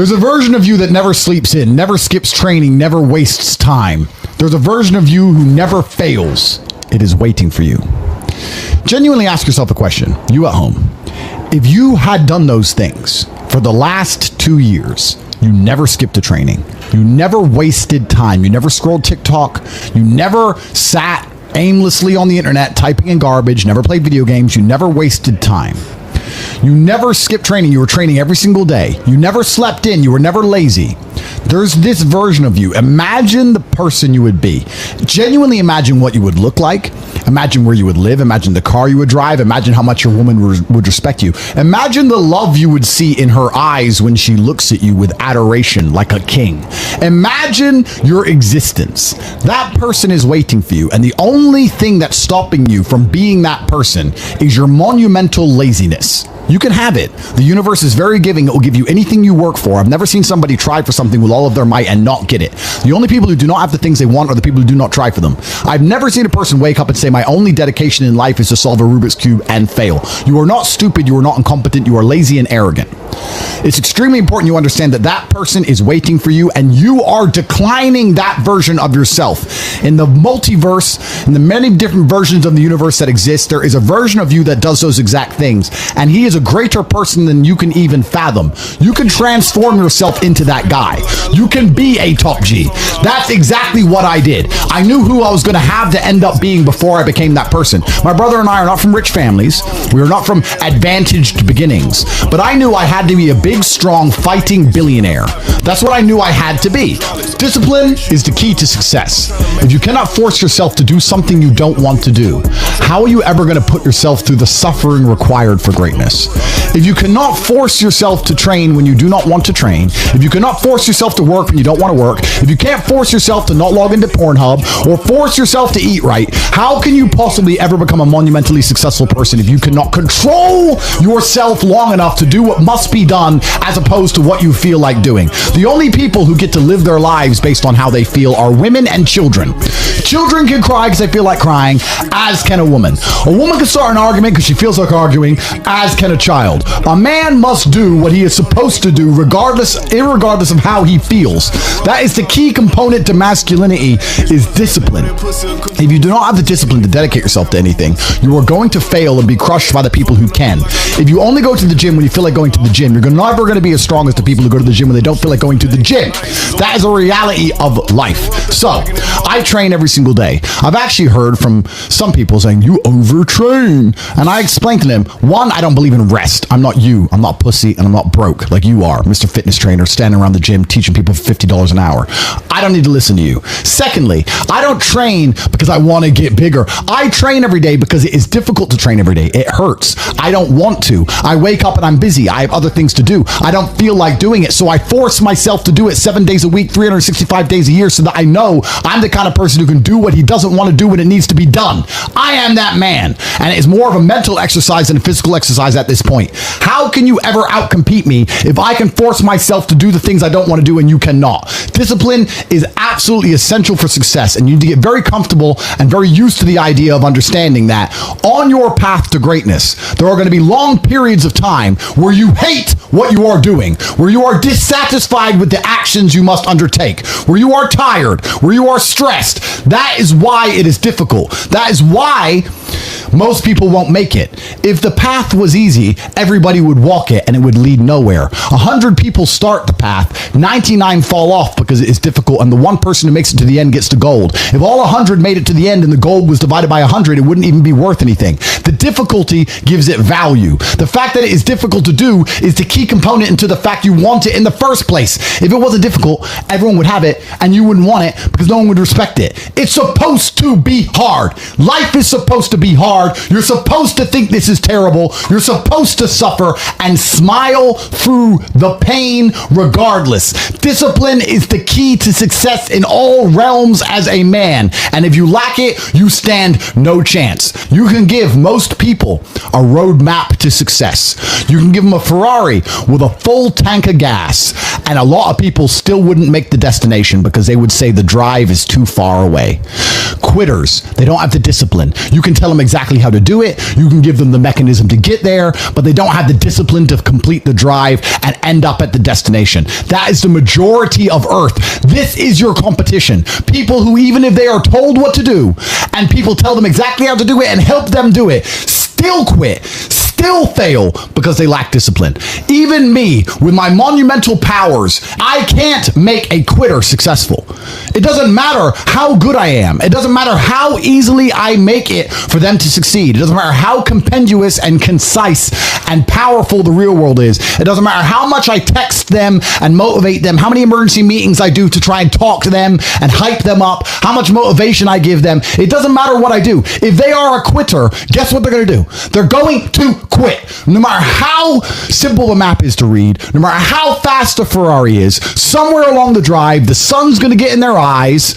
There's a version of you that never sleeps in, never skips training, never wastes time. There's a version of you who never fails. It is waiting for you. Genuinely ask yourself a question, you at home. If you had done those things for the last 2 years, you never skipped a training, you never wasted time, you never scrolled TikTok, you never sat aimlessly on the internet typing in garbage, never played video games, you never wasted time. You never skipped training. You were training every single day. You never slept in. You were never lazy. There's this version of you. Imagine the person you would be. Genuinely imagine what you would look like. Imagine where you would live. Imagine the car you would drive. Imagine how much your woman would respect you. Imagine the love you would see in her eyes when she looks at you with adoration like a king. Imagine your existence. That person is waiting for you. And the only thing that's stopping you from being that person is your monumental laziness. You can have it. The universe is very giving. It will give you anything you work for. I've never seen somebody try for something with all of their might and not get it. The only people who do not have the things they want are the people who do not try for them. I've never seen a person wake up and say, my only dedication in life is to solve a Rubik's Cube and fail. You are not stupid. You are not incompetent. You are lazy and arrogant. It's extremely important you understand that that person is waiting for you and you are declining that version of yourself. In the multiverse, in the many different versions of the universe that exist, there is a version of you that does those exact things. And he is a greater person than you can even fathom. You can transform yourself into that guy. You can be a top G. That's exactly what I did. I knew who I was going to have to end up being before I became that person. My brother and I are not from rich families. We are not from advantaged beginnings. But I knew I had to be a big, strong, fighting billionaire. That's what I knew I had to be. Discipline is the key to success. If you cannot force yourself to do something you don't want to do, how are you ever going to put yourself through the suffering required for greatness? If you cannot force yourself to train when you do not want to train, if you cannot force yourself to work when you don't want to work, if you can't force yourself to not log into Pornhub or force yourself to eat right, how can you possibly ever become a monumentally successful person if you cannot control yourself long enough to do what must be done as opposed to what you feel like doing? The only people who get to live their lives based on how they feel are women and children. Children can cry because they feel like crying, as can a woman. A woman can start an argument because she feels like arguing, as can a child. A man must do what he is supposed to do irregardless of how he feels. That is the key component to masculinity, is discipline. If you do not have the discipline to dedicate yourself to anything, you are going to fail and be crushed by the people who can. If you only go to the gym when you feel like going to the gym, you're never going to be as strong as the people who go to the gym when they don't feel like going to the gym. That is a reality of life. So, I train every single day. I've actually heard from some people saying, you overtrain. And I explained to them, one, I don't believe in rest. I'm not you. I'm not pussy, and I'm not broke like you are, Mr. Fitness Trainer, standing around the gym teaching people for $50 an hour. I don't need to listen to you. Secondly, I don't train because I want to get bigger. I train every day because it is difficult to train every day. It hurts. I don't want to. I wake up and I'm busy. I have other things to do. I don't feel like doing it, so I force myself to do it 7 days a week, 365 days a year, so that I know I'm the kind of person who can do what he doesn't want to do when it needs to be done. I am that man, and it is more of a mental exercise than a physical exercise at this point. How can you ever outcompete me if I can force myself to do the things I don't want to do and you cannot? Discipline is absolutely essential for success, and you need to get very comfortable and very used to the idea of understanding that on your path to greatness, there are going to be long periods of time where you hate what you are doing, where you are dissatisfied with the actions you must undertake, where you are tired, where you are stressed. That is why it is difficult. That is why most people won't make it. If the path was easy, everybody would walk it and it would lead nowhere. 100 people start the path, 99 fall off because it is difficult, and the one person who makes it to the end gets the gold. If all 100 made it to the end and the gold was divided by 100, it wouldn't even be worth anything. The difficulty gives it value. The fact that it is difficult to do is the key component into the fact you want it in the first place. If it wasn't difficult, everyone would have it and you wouldn't want it because no one would respect it. It's supposed to be hard. Life is supposed to be hard. You're supposed to think this is terrible. You're supposed to suffer and smile through the pain regardless. Discipline is the key to success in all realms as a man. And if you lack it, you stand no chance. You can give most people a roadmap to success. You can give them a Ferrari with a full tank of gas. And a lot of people still wouldn't make the destination because they would say the drive is too far away. Quitters, they don't have the discipline. You can tell them exactly how to do it. You can give them the mechanism to get there, but they don't have the discipline to complete the drive and end up at the destination. That is the majority of Earth. This is your competition. People who, even if they are told what to do and people tell them exactly how to do it and help them do it, still quit, still fail because they lack discipline. Even me, with my monumental powers, I can't make a quitter successful. It doesn't matter how good I am. It doesn't matter how easily I make it for them to succeed. It doesn't matter how compendious and concise and powerful the real world is. It doesn't matter how much I text them and motivate them, how many emergency meetings I do to try and talk to them and hype them up, how much motivation I give them. It doesn't matter what I do. If they are a quitter, guess what they're going to do? They're going to quit. No matter how simple the map is to read, no matter how fast the Ferrari is, somewhere along the drive, the sun's going to get in their eyes,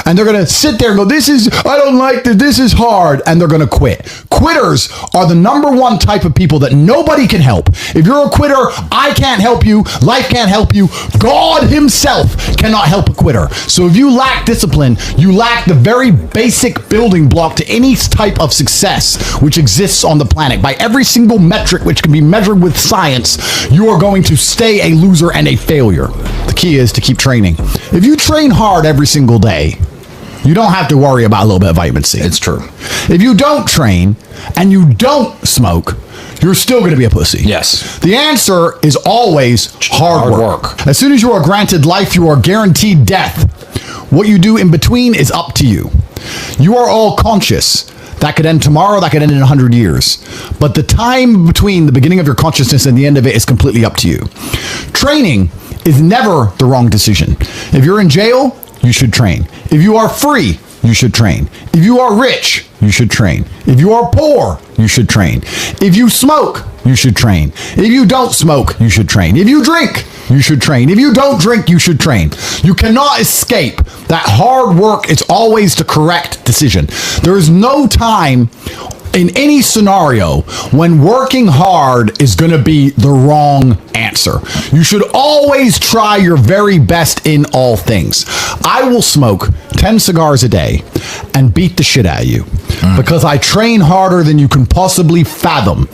and they're going to sit there and go, I don't like this, this is hard, and they're going to quit. Quitters are the number one type of people that nobody can help. If you're a quitter, I can't help you, life can't help you, God himself cannot help a quitter. So if you lack discipline, you lack the very basic building block to any type of success which exists on the planet. By every single metric which can be measured with science, you are going to stay a loser and a failure. The key is to keep training. If you train hard every single day, you don't have to worry about a little bit of vitamin C. It's true. If you don't train and you don't smoke, you're still going to be a pussy. Yes. The answer is always hard work. As soon as you are granted life, you are guaranteed death. What you do in between is up to you. You are all conscious. That could end tomorrow, that could end in 100 years. But the time between the beginning of your consciousness and the end of it is completely up to you. Training is never the wrong decision. If you're in jail, you should train. If you are free, you should train. If you are rich, you should train. If you are poor, you should train. If you smoke, you should train. If you don't smoke, you should train. If you drink, you should train. If you don't drink, you should train. You cannot escape that hard work. It's always the correct decision. There is no time in any scenario when working hard is going to be the wrong answer. You should always try your very best in all things. I will smoke 10 cigars a day and beat the shit out of you because I train harder than you can possibly fathom.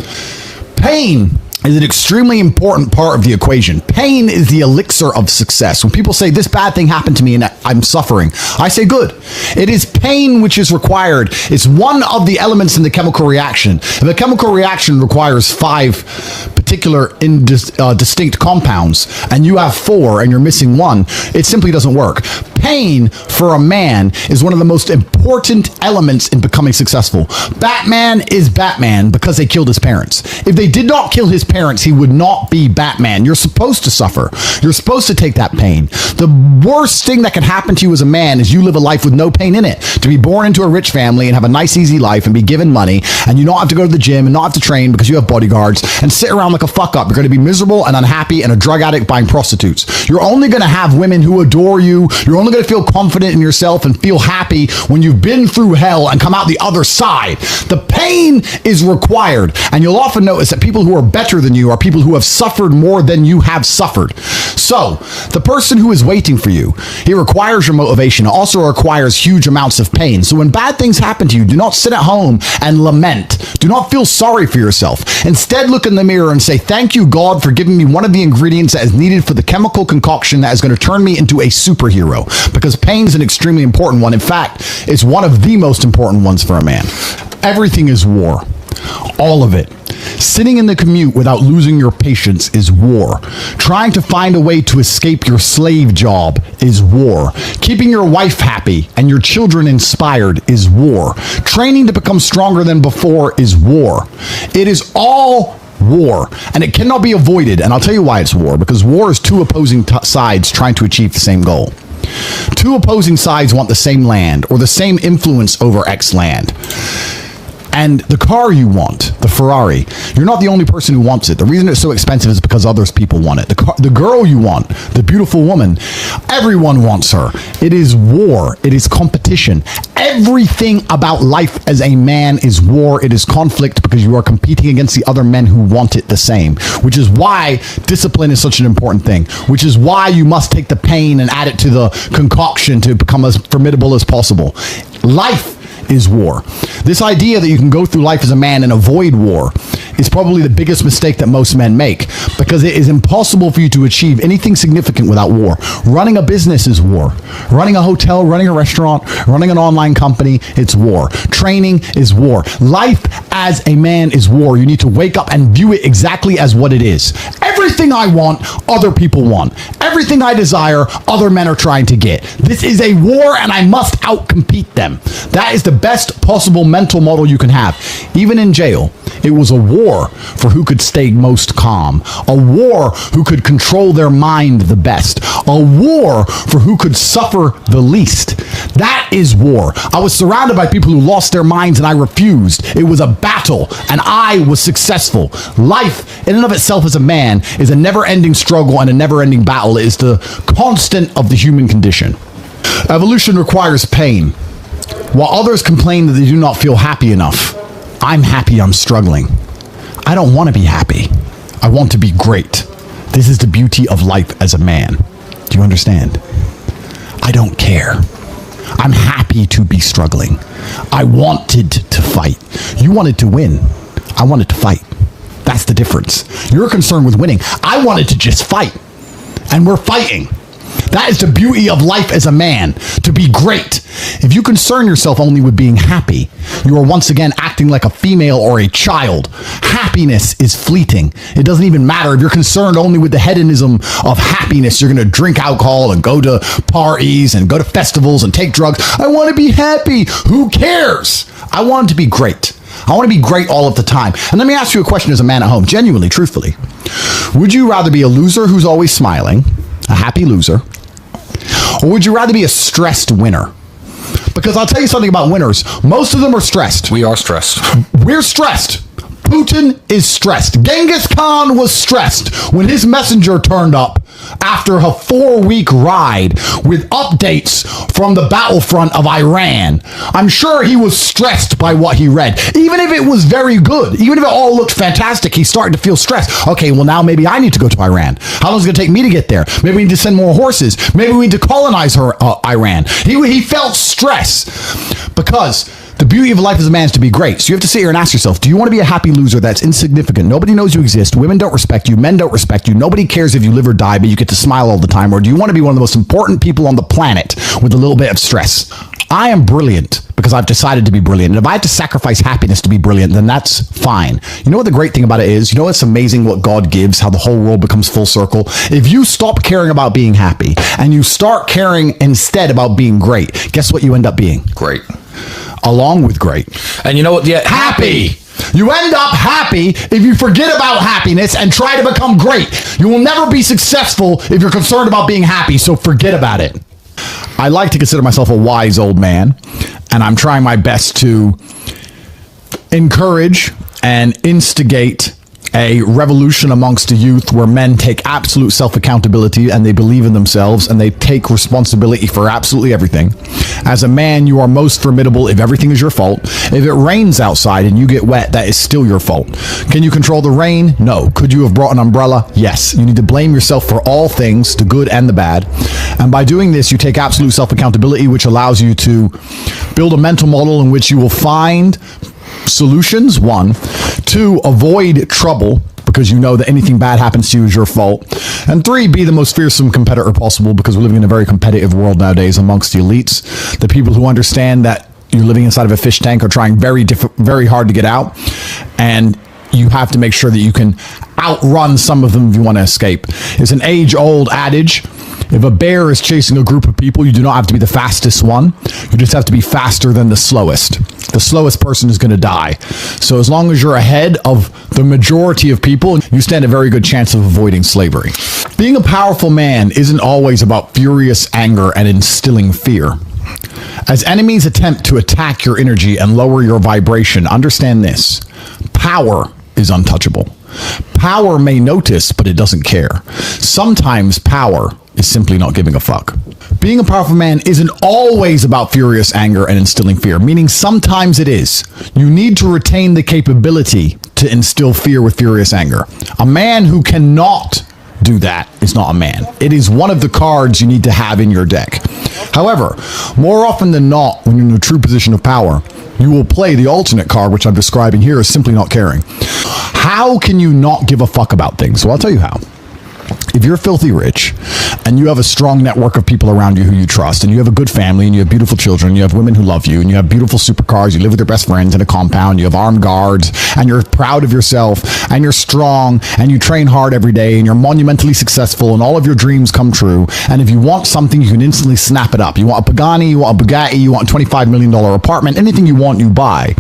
Pain is an extremely important part of the equation. Pain is the elixir of success. When people say this bad thing happened to me and I'm suffering, I say good. It is pain which is required. It's one of the elements in the chemical reaction. If a chemical reaction requires 5 particular distinct compounds and you have 4 and you're missing 1, it simply doesn't work. Pain for a man is one of the most important elements in becoming successful. Batman is Batman because they killed his parents. If they did not kill his parents, he would not be Batman. You're supposed to suffer. You're supposed to take that pain. The worst thing that can happen to you as a man is you live a life with no pain in it. To be born into a rich family and have a nice, easy life and be given money and you don't have to go to the gym and not have to train because you have bodyguards and sit around like a fuck up. You're going to be miserable and unhappy and a drug addict buying prostitutes. You're only going to have women who adore you. You're only going to feel confident in yourself and feel happy when you've been through hell and come out the other side. The pain is required. And you'll often notice that people who are better than you are people who have suffered more than you have suffered. So the person who is waiting for you, he requires your motivation. It also requires huge amounts of pain. So when bad things happen to you, do not sit at home and lament. Do not feel sorry for yourself. Instead, look in the mirror and say, thank you, God, for giving me one of the ingredients that is needed for the chemical concoction that is going to turn me into a superhero. Because pain is an extremely important one. In fact, it's one of the most important ones for a man. Everything is war. All of it. Sitting in the commute without losing your patience is war. Trying to find a way to escape your slave job is war. Keeping your wife happy and your children inspired is war. Training to become stronger than before is war. It is all war, and it cannot be avoided. And I'll tell you why it's war. Because war is 2 opposing sides trying to achieve the same goal. 2 opposing sides want the same land or the same influence over X land. And the car you want, the Ferrari, you're not the only person who wants it. The reason it's so expensive is because others people want it. The girl you want, the beautiful woman, everyone wants her. It is war. It is competition. Everything about life as a man is war. It is conflict because you are competing against the other men who want it the same, which is why discipline is such an important thing, which is why you must take the pain and add it to the concoction to become as formidable as possible. Life is war. This idea that you can go through life as a man and avoid war is probably the biggest mistake that most men make, because it is impossible for you to achieve anything significant without war. Running a business is war. Running a hotel, running a restaurant, running an online company, it's war. Training is war. Life as a man is war. You need to wake up and view it exactly as what it is. Everything I want, other people want. Everything I desire, other men are trying to get. This is a war, and I must outcompete them. That is the best possible mental model you can have. Even in jail, it was a war for who could stay most calm. A war who could control their mind the best. A war for who could suffer the least. That is war. I was surrounded by people who lost their minds, and I refused. It was a battle, and I was successful. Life, in and of itself as a man, is a never-ending struggle and a never-ending battle. It is the constant of the human condition. Evolution requires pain. While others complain that they do not feel happy enough, I'm happy I'm struggling. I don't want to be happy. I want to be great. This is the beauty of life as a man. Do you understand? I don't care. I'm happy to be struggling. I wanted to fight. You wanted to win. I wanted to fight. That's the difference. You're concerned with winning. I wanted to just fight. And we're fighting. That is the beauty of life as a man, to be great. If you concern yourself only with being happy, you are once again acting like a female or a child. Happiness is fleeting. It doesn't even matter if you're concerned only with the hedonism of happiness. You're going to drink alcohol and go to parties and go to festivals and take drugs. I want to be happy. Who cares? I want to be great. I want to be great all of the time. And let me ask you a question as a man at home, genuinely, truthfully. Would you rather be a loser who's always smiling, a happy loser, or would you rather be a stressed winner? Because I'll tell you something about winners. Most of them are stressed. We are stressed. We're stressed. Putin is stressed. Genghis Khan was stressed when his messenger turned up after a 4-week ride with updates from the battlefront of Iran. I'm sure he was stressed by what he read. Even if it was very good, even if it all looked fantastic, he started to feel stressed. Okay, well now maybe I need to go to Iran. How long is it going to take me to get there? Maybe we need to send more horses. Maybe we need to colonize Iran. He felt stress because the beauty of life as a man is to be great. So you have to sit here and ask yourself, do you want to be a happy loser that's insignificant? Nobody knows you exist. Women don't respect you. Men don't respect you. Nobody cares if you live or die, but you get to smile all the time. Or do you want to be one of the most important people on the planet with a little bit of stress? I am brilliant because I've decided to be brilliant. And if I had to sacrifice happiness to be brilliant, then that's fine. You know what the great thing about it is? You know it's amazing what God gives, how the whole world becomes full circle? If you stop caring about being happy and you start caring instead about being great, guess what you end up being? Great. Along with great. And you know what? Yeah, happy. You end up happy if you forget about happiness and try to become great. You will never be successful if you're concerned about being happy, so forget about it. I like to consider myself a wise old man, and I'm trying my best to encourage and instigate a revolution amongst the youth where men take absolute self-accountability and they believe in themselves and they take responsibility for absolutely everything. As a man, you are most formidable if everything is your fault. If it rains outside and you get wet, that is still your fault. Can you control the rain? No. Could you have brought an umbrella? Yes. You need to blame yourself for all things, the good and the bad. And by doing this, you take absolute self-accountability, which allows you to build a mental model in which you will find solutions, 1. 2, avoid trouble because you know that anything bad happens to you is your fault. And 3, be the most fearsome competitor possible because we're living in a very competitive world nowadays amongst the elites. The people who understand that you're living inside of a fish tank are trying very hard to get out. And you have to make sure that you can outrun some of them if you want to escape. It's an age-old adage. If a bear is chasing a group of people, you do not have to be the fastest one. You just have to be faster than the slowest. The slowest person is going to die. So as long as you're ahead of the majority of people, you stand a very good chance of avoiding slavery. Being a powerful man isn't always about furious anger and instilling fear. As enemies attempt to attack your energy and lower your vibration, understand this. Power is untouchable. Power may notice, but it doesn't care. Sometimes power is simply not giving a fuck. Being a powerful man isn't always about furious anger and instilling fear, meaning sometimes it is. You need to retain the capability to instill fear with furious anger. A man who cannot do that is not a man. It is one of the cards you need to have in your deck. However, more often than not, when you're in a true position of power, you will play the alternate card, which I'm describing here as simply not caring. How can you not give a fuck about things? Well, I'll tell you how. If you're filthy rich and you have a strong network of people around you who you trust, and you have a good family, and you have beautiful children, you have women who love you, and you have beautiful supercars, you live with your best friends in a compound, you have armed guards, and you're proud of yourself, and you're strong, and you train hard every day, and you're monumentally successful, and all of your dreams come true, and if you want something, you can instantly snap it up. You want a Pagani, you want a Bugatti, you want a $25 million apartment, anything you want, you buy.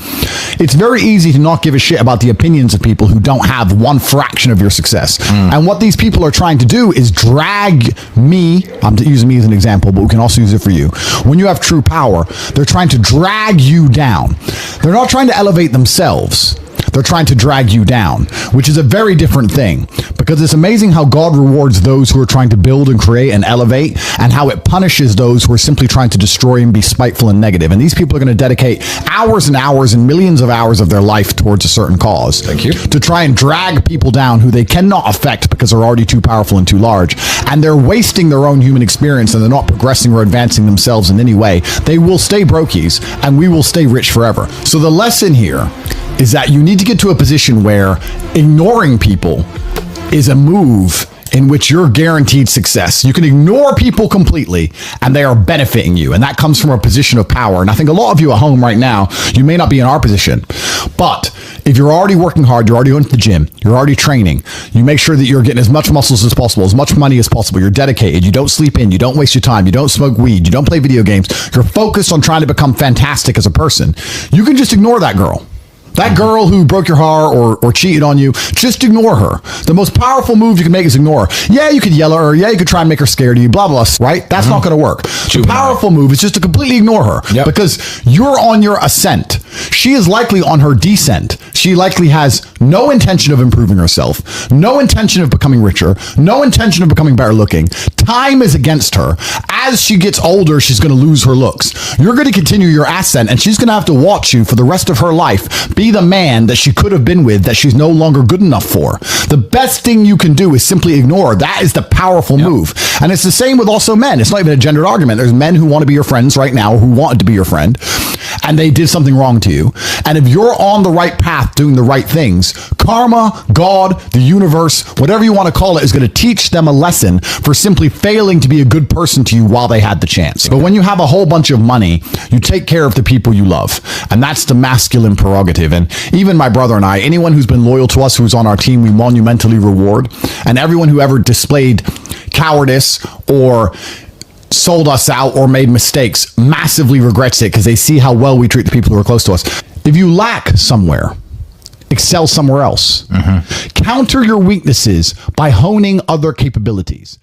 It's very easy to not give a shit about the opinions of people who don't have one fraction of your success. And what these people are trying to do is drag me, I'm using me as an example, but we can also use it for you. When you have true power, they're trying to drag you down. They're not trying to elevate themselves. They're trying to drag you down, which is a very different thing, because it's amazing how God rewards those who are trying to build and create and elevate, and how it punishes those who are simply trying to destroy and be spiteful and negative. And these people are going to dedicate hours and hours and millions of hours of their life towards a certain cause. Thank you. To try and drag people down who they cannot affect because they're already too powerful and too large. And they're wasting their own human experience, and they're not progressing or advancing themselves in any way. They will stay brokies, and we will stay rich forever. So the lesson here is that you need to get to a position where ignoring people is a move in which you're guaranteed success. You can ignore people completely and they are benefiting you. And that comes from a position of power. And I think a lot of you at home right now, you may not be in our position, but if you're already working hard, you're already going to the gym, you're already training, you make sure that you're getting as much muscles as possible, as much money as possible, you're dedicated, you don't sleep in, you don't waste your time, you don't smoke weed, you don't play video games, you're focused on trying to become fantastic as a person, you can just ignore that girl. That girl who broke your heart or cheated on you, just ignore her. The most powerful move you can make is ignore her. Yeah, you could yell at her. Yeah, you could try and make her scared of you, blah, blah, right? That's not going to work. The powerful move is just to completely ignore her because you're on your ascent. She is likely on her descent. She likely has no intention of improving herself, no intention of becoming richer, no intention of becoming better looking. Time is against her. As she gets older, she's going to lose her looks. You're going to continue your ascent, and she's going to have to watch you for the rest of her life be the man that she could have been with that she's no longer good enough for. The best thing you can do is simply ignore her. That is the powerful move. And it's the same with also men. It's not even a gendered argument. There's men who want to be your friends right now, who wanted to be your friend, and they did something wrong to you. And if you're on the right path doing the right things, karma, God, the universe, whatever you want to call it, is going to teach them a lesson for simply failing to be a good person to you while they had the chance. But when you have a whole bunch of money, you take care of the people you love. And that's the masculine prerogative. And even my brother and I, anyone who's been loyal to us, who's on our team, we monumentally reward. And everyone who ever displayed cowardice or sold us out or made mistakes massively regrets it because they see how well we treat the people who are close to us. If you lack somewhere, excel somewhere else. Counter your weaknesses by honing other capabilities.